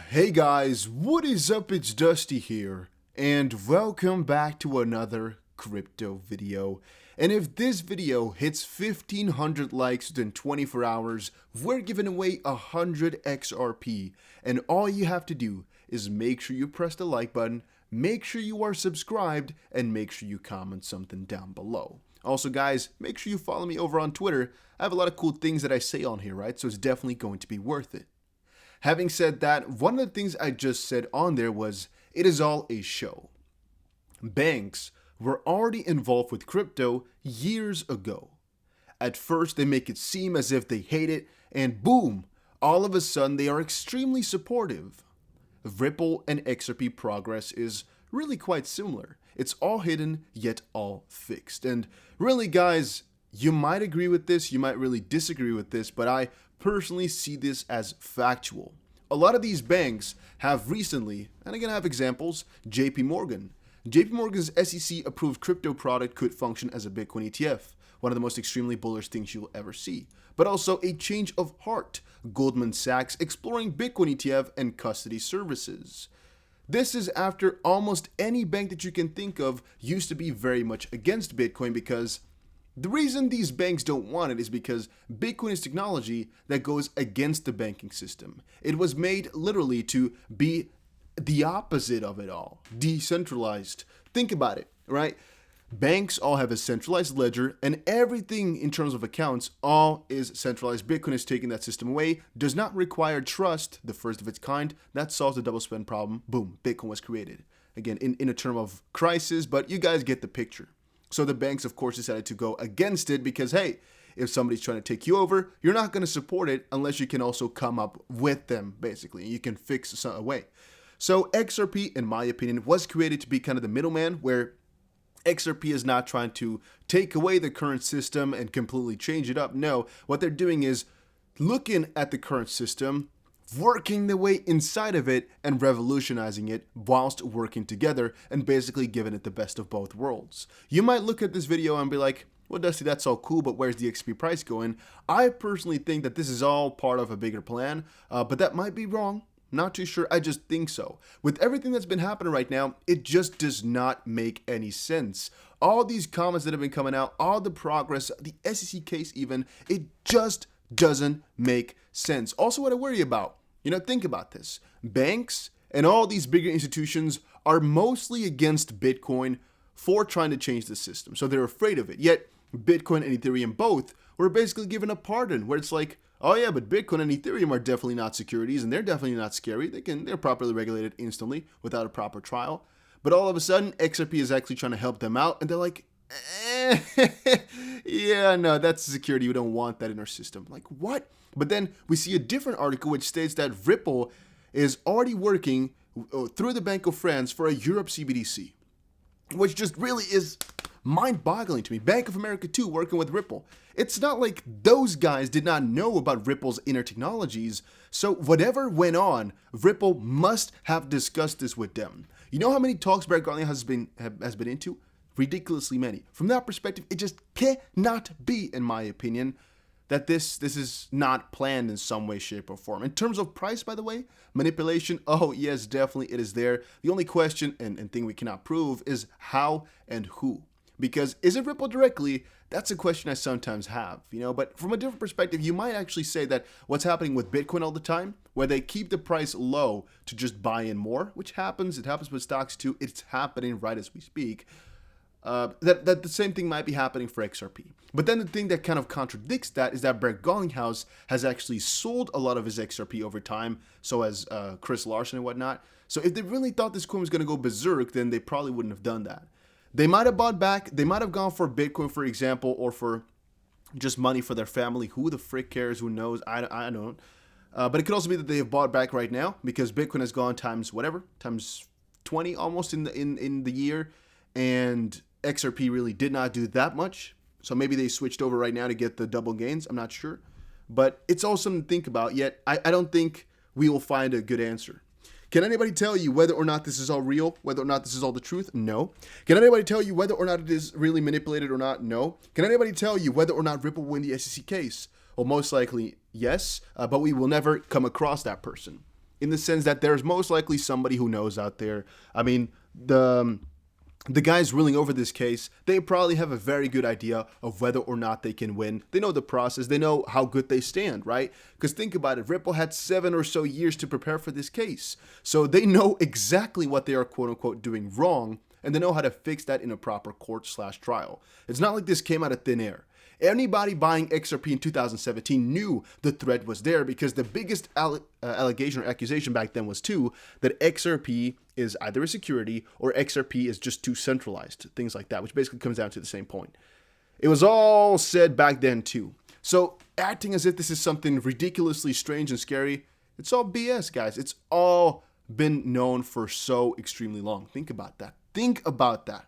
Hey guys, what is up? It's Dusty here, and welcome back to another crypto video. And if this video hits 1500 likes within 24 hours, we're giving away 100 XRP. And all you have to do is make sure you press the like button, make sure you are subscribed, and make sure you comment something down below. Also guys, make sure you follow me over on Twitter. I have a lot of cool things that I say on here, right? So it's definitely going to be worth it. Having said that, one of the things I just said on there was, it is all a show. Banks were already involved with crypto years ago. At first, they make it seem as if they hate it, and boom, all of a sudden they are extremely supportive. Ripple and XRP progress is really quite similar. It's all hidden, yet all fixed. And really guys, you might agree with this, you might really disagree with this, but I personally see this as factual. A lot of these banks have recently, and again I have examples, JP Morgan. JP Morgan's SEC approved crypto product could function as a Bitcoin ETF, one of the most extremely bullish things you'll ever see. But also a change of heart, Goldman Sachs exploring Bitcoin ETF and custody services. This is after almost any bank that you can think of used to be very much against Bitcoin, because the reason these banks don't want it is because Bitcoin is technology that goes against the banking system. It was made literally to be the opposite of it all, decentralized. Think about it, right? Banks all have a centralized ledger, and everything in terms of accounts all is centralized. Bitcoin is taking that system away, does not require trust, the first of its kind. That solves the double spend problem. Boom, Bitcoin was created. Again, in a term of crisis, but you guys get the picture. So the banks, of course, decided to go against it because, hey, if somebody's trying to take you over, you're not going to support it unless you can also come up with them, basically. You can fix a way. So XRP, in my opinion, was created to be kind of the middleman, where XRP is not trying to take away the current system and completely change it up. No, what they're doing is looking at the current system, working their way inside of it and revolutionizing it whilst working together and basically giving it the best of both worlds. You might look at this video and be like, well, Dusty, that's all cool, but where's the XP price going? I personally think that this is all part of a bigger plan, but that might be wrong. Not too sure. I just think so. With everything that's been happening right now, it just does not make any sense. All these comments that have been coming out, all the progress, the SEC case even, it just doesn't make sense. Also, what I worry about, think about this. Banks and all these bigger institutions are mostly against Bitcoin for trying to change the system. So they're afraid of it. Yet Bitcoin and Ethereum both were basically given a pardon, where it's like, oh yeah, but Bitcoin and Ethereum are definitely not securities, and they're definitely not scary. They're properly regulated instantly without a proper trial. But all of a sudden, XRP is actually trying to help them out, and they're like, yeah, no, that's a security. We don't want that in our system. Like, what? But then we see a different article which states that Ripple is already working through the Bank of France for a Europe CBDC, which just really is mind-boggling to me. Bank of America too, working with Ripple. It's not like those guys did not know about Ripple's inner technologies, so whatever went on, Ripple must have discussed this with them. You know how many talks Brett Garlinghouse has been into? Ridiculously many. From that perspective, it just cannot be, in my opinion, that this is not planned in some way, shape, or form. In terms of price, by the way, manipulation, oh yes, definitely it is there. The only question and thing we cannot prove is how and who. Because is it Ripple directly? That's a question I sometimes have, but from a different perspective, you might actually say that what's happening with Bitcoin all the time, where they keep the price low to just buy in more, which happens, it happens with stocks too, it's happening right as we speak, that the same thing might be happening for XRP. But then the thing that kind of contradicts that is that Brett Garlinghouse has actually sold a lot of his XRP over time, so has Chris Larson and whatnot. So if they really thought this coin was going to go berserk, then they probably wouldn't have done that. They might have bought back, they might have gone for Bitcoin, for example, or for just money for their family. Who the frick cares? Who knows? I don't. But it could also be that they have bought back right now because Bitcoin has gone times 20 almost in the year, and XRP really did not do that much. So maybe they switched over right now to get the double gains. I'm not sure. But it's all something to think about, yet I don't think we will find a good answer. Can anybody tell you whether or not this is all real? Whether or not this is all the truth? No. Can anybody tell you whether or not it is really manipulated or not? No. Can anybody tell you whether or not Ripple will win the SEC case? Well, most likely, yes, but we will never come across that person. in the sense that there's most likely somebody who knows out there. I mean, the guys ruling over this case, they probably have a very good idea of whether or not they can win. They know the process. They know how good they stand, right? Because think about it. Ripple had 7 or so years to prepare for this case. So they know exactly what they are quote unquote doing wrong, and they know how to fix that in a proper court/trial. It's not like this came out of thin air. Anybody buying XRP in 2017 knew the threat was there, because the biggest allegation or accusation back then was that XRP is either a security or XRP is just too centralized, things like that, which basically comes down to the same point. It was all said back then too. So acting as if this is something ridiculously strange and scary, it's all BS, guys. It's all been known for so extremely long. Think about that. Think about that.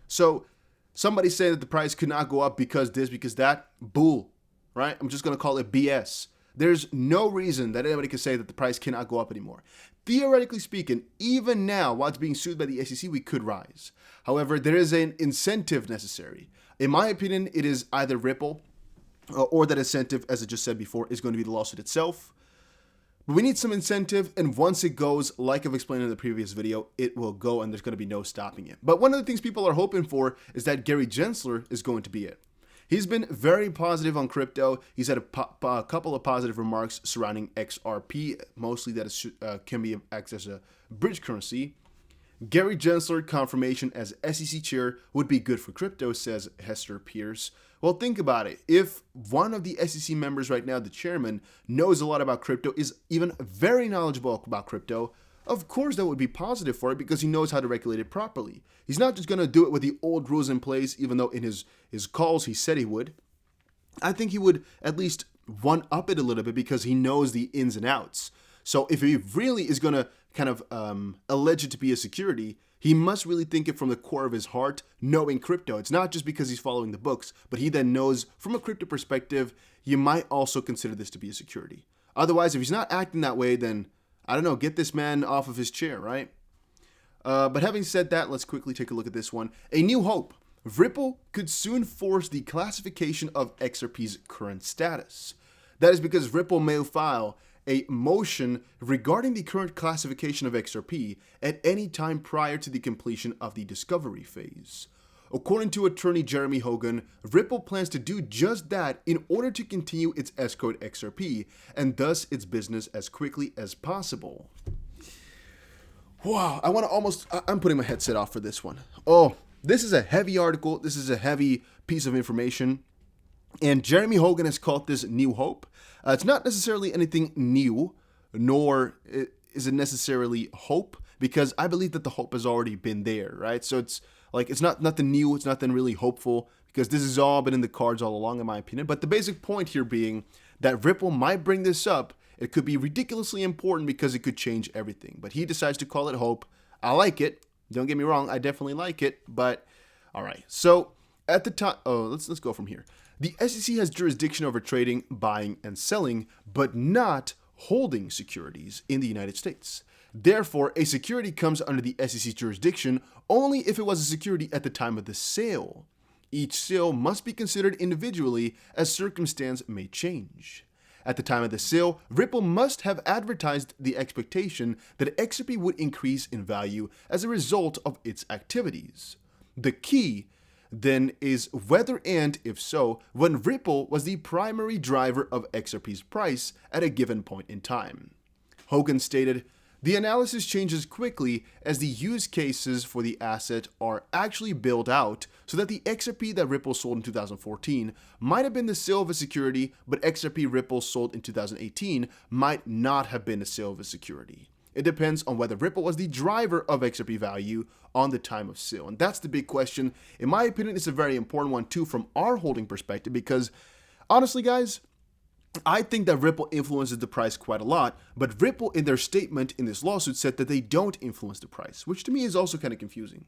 So somebody saying that the price could not go up because this, because that, bull, right? I'm just going to call it BS. There's no reason that anybody can say that the price cannot go up anymore. Theoretically speaking, even now, while it's being sued by the SEC, we could rise. However, there is an incentive necessary. In my opinion, it is either Ripple or that incentive, as I just said before, is going to be the lawsuit itself. But we need some incentive, and once it goes, like I've explained in the previous video, it will go and there's going to be no stopping it. But one of the things people are hoping for is that Gary Gensler is going to be it. He's been very positive on crypto. He's had a couple of positive remarks surrounding XRP, mostly that it can be accessed as a bridge currency. Gary Gensler confirmation as SEC chair would be good for crypto, says Hester Pierce. Well, think about it. If one of the SEC members right now, the chairman, knows a lot about crypto, is even very knowledgeable about crypto, of course that would be positive for it, because he knows how to regulate it properly. He's not just going to do it with the old rules in place, even though in his calls he said he would. I think he would at least one-up it a little bit because he knows the ins and outs. So if he really is going to kind of allege it to be a security, he must really think it from the core of his heart, knowing crypto. It's not just because he's following the books, but he then knows from a crypto perspective, you might also consider this to be a security. Otherwise, if he's not acting that way, then, I don't know, get this man off of his chair, right? But having said that, let's quickly take a look at this one. A new hope. Ripple could soon force the classification of XRP's current status. That is because Ripple may file a motion regarding the current classification of XRP at any time prior to the completion of the discovery phase. According to attorney Jeremy Hogan, Ripple plans to do just that in order to continue its escrowed XRP and thus its business as quickly as possible. Wow, I'm putting my headset off for this one. Oh, this is a heavy article. This is a heavy piece of information. And Jeremy Hogan has called this New Hope. It's not necessarily anything new, nor is it necessarily hope, because I believe that the hope has already been there, right? So it's not nothing new, it's nothing really hopeful, because this has all been in the cards all along, in my opinion. But the basic point here being that Ripple might bring this up. It could be ridiculously important because it could change everything. But he decides to call it hope. I like it. Don't get me wrong, I definitely like it. But all right. So at the time, let's go from here. The SEC has jurisdiction over trading, buying, and selling, but not holding securities in the United States. Therefore, a security comes under the SEC's jurisdiction only if it was a security at the time of the sale. Each sale must be considered individually as circumstance may change. At the time of the sale, Ripple must have advertised the expectation that XRP would increase in value as a result of its activities. The key then is whether and, if so, when Ripple was the primary driver of XRP's price at a given point in time. Hogan stated, "The analysis changes quickly as the use cases for the asset are actually built out so that the XRP that Ripple sold in 2014 might have been the sale of a security, but XRP Ripple sold in 2018 might not have been the sale of a security. It depends on whether Ripple was the driver of XRP value on the time of sale." And that's the big question. In my opinion, it's a very important one too from our holding perspective, because honestly, guys, I think that Ripple influences the price quite a lot, but Ripple in their statement in this lawsuit said that they don't influence the price, which to me is also kind of confusing.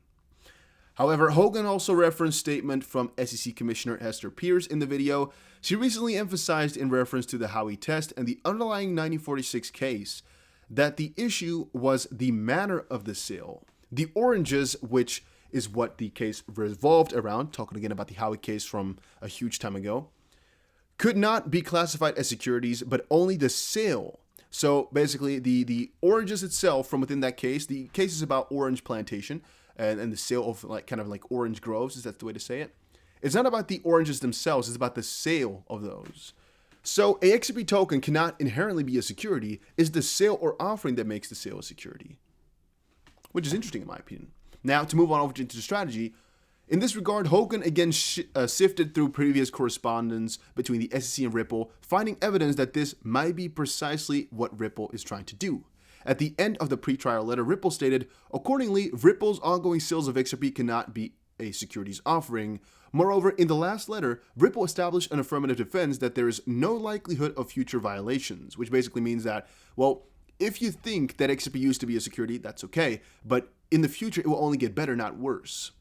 However, Hogan also referenced statement from SEC Commissioner Hester Pierce in the video. She recently emphasized in reference to the Howey test and the underlying 1946 case that the issue was the manner of the sale. The oranges, which is what the case revolved around, talking again about the Howey case from a huge time ago, could not be classified as securities, but only the sale. So basically, the oranges itself from within that case, the case is about orange plantation and the sale of kind of like orange groves, is that the way to say it? It's not about the oranges themselves, it's about the sale of those. So a XRP token cannot inherently be a security. It's the sale or offering that makes the sale a security, which is interesting in my opinion. Now, to move on over into the strategy, in this regard, Hogan again sifted through previous correspondence between the SEC and Ripple, finding evidence that this might be precisely what Ripple is trying to do. At the end of the pre-trial letter, Ripple stated, accordingly, Ripple's ongoing sales of XRP cannot be a securities offering. Moreover, in the last letter, Ripple established an affirmative defense that there is no likelihood of future violations, which basically means that, well, if you think that XRP used to be a security, that's okay, but in the future, it will only get better, not worse.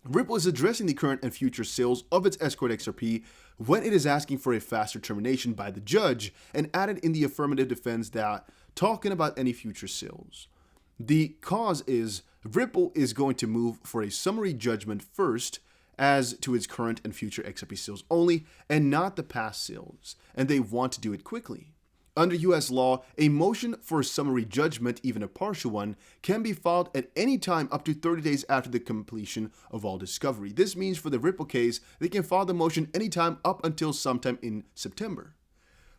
Ripple is addressing the current and future sales of its escrow XRP when it is asking for a faster termination by the judge and added in the affirmative defense that talking about any future sales. The cause is Ripple is going to move for a summary judgment first as to its current and future XRP sales only and not the past sales, and they want to do it quickly. Under US law, a motion for a summary judgment, even a partial one, can be filed at any time up to 30 days after the completion of all discovery. This means for the Ripple case, they can file the motion anytime up until sometime in September.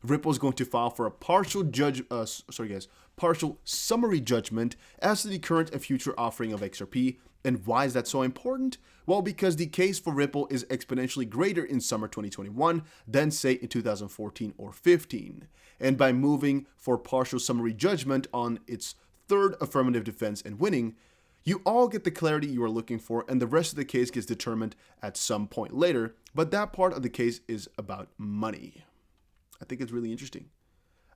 Ripple is going to file for a partial summary judgment as to the current and future offering of XRP. And why is that so important? Well, because the case for Ripple is exponentially greater in summer 2021 than, say, in 2014 or 15. And by moving for partial summary judgment on its third affirmative defense and winning, you all get the clarity you are looking for, and the rest of the case gets determined at some point later. But that part of the case is about money. I think it's really interesting.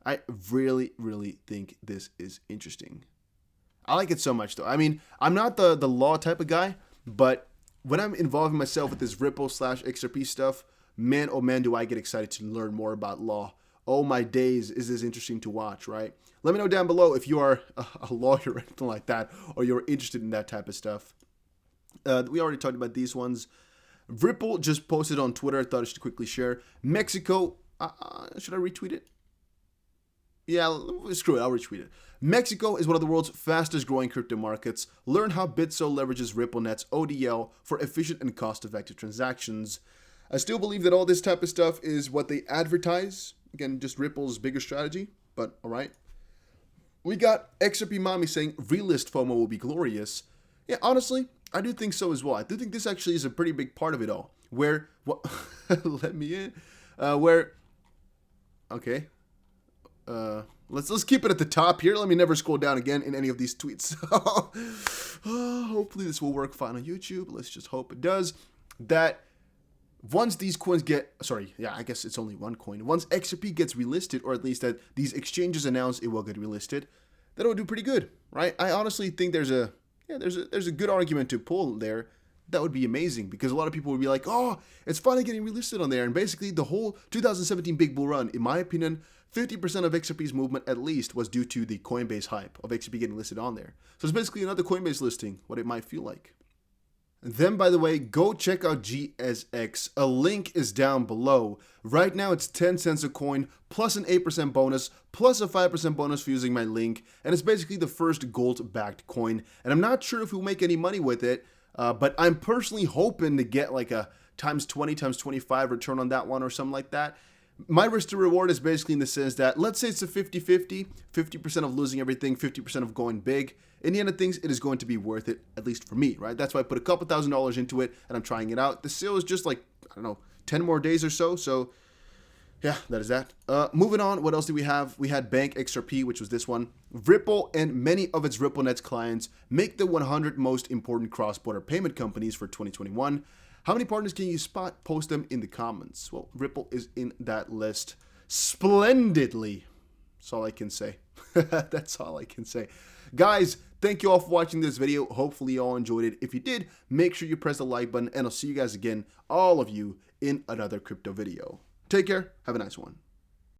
I really, really think this is interesting. I like it so much, though. I mean, I'm not the law type of guy, but when I'm involving myself with this Ripple/XRP stuff, man, oh man, do I get excited to learn more about law. Oh my days, is this interesting to watch, right? Let me know down below if you are a lawyer or anything like that, or you're interested in that type of stuff. We already talked about these ones. Ripple just posted on Twitter. I thought I should quickly share. Mexico, should I retweet it? Yeah, screw it, I'll retweet it. Mexico is one of the world's fastest growing crypto markets. Learn how Bitso leverages RippleNet's ODL for efficient and cost-effective transactions. I still believe that all this type of stuff is what they advertise. Again, just Ripple's bigger strategy, but all right. We got XRP Mommy saying relist FOMO will be glorious. Yeah, honestly, I do think so as well. I do think this actually is a pretty big part of it all. Where, what, let me in. Okay. Let's keep it at the top here. Let me never scroll down again in any of these tweets. Hopefully this will work fine on YouTube. Let's just hope it does. That once these coins I guess it's only one coin. Once XRP gets relisted, or at least that these exchanges announce it will get relisted, that will do pretty good, right? I honestly think there's a good argument to pull there. That would be amazing, because a lot of people would be like, oh, it's finally getting relisted on there. And basically the whole 2017 big bull run, in my opinion, 50% of XRP's movement at least was due to the Coinbase hype of XRP getting listed on there. So it's basically another Coinbase listing, what it might feel like. And then, by the way, go check out GSX. A link is down below. Right now it's 10 cents a coin, plus an 8% bonus, plus a 5% bonus for using my link. And it's basically the first gold-backed coin. And I'm not sure if we'll make any money with it, but I'm personally hoping to get like a times 20, times 25 return on that one or something like that. My risk to reward is basically in the sense that, let's say it's a 50-50, 50% of losing everything, 50% of going big. In the end of things, it is going to be worth it, at least for me, right? That's why I put a couple $1,000s into it, and I'm trying it out. The sale is just like, I don't know, 10 more days or so. So, yeah, that is that. Moving on, what else do we have? We had Bank XRP, which was this one. Ripple and many of its RippleNet's clients make the 100 most important cross-border payment companies for 2021. How many partners can you spot? Post them in the comments. Well, Ripple is in that list splendidly. That's all I can say. That's all I can say. Guys, thank you all for watching this video. Hopefully you all enjoyed it. If you did, make sure you press the like button, and I'll see you guys again, all of you, in another crypto video. Take care. Have a nice one.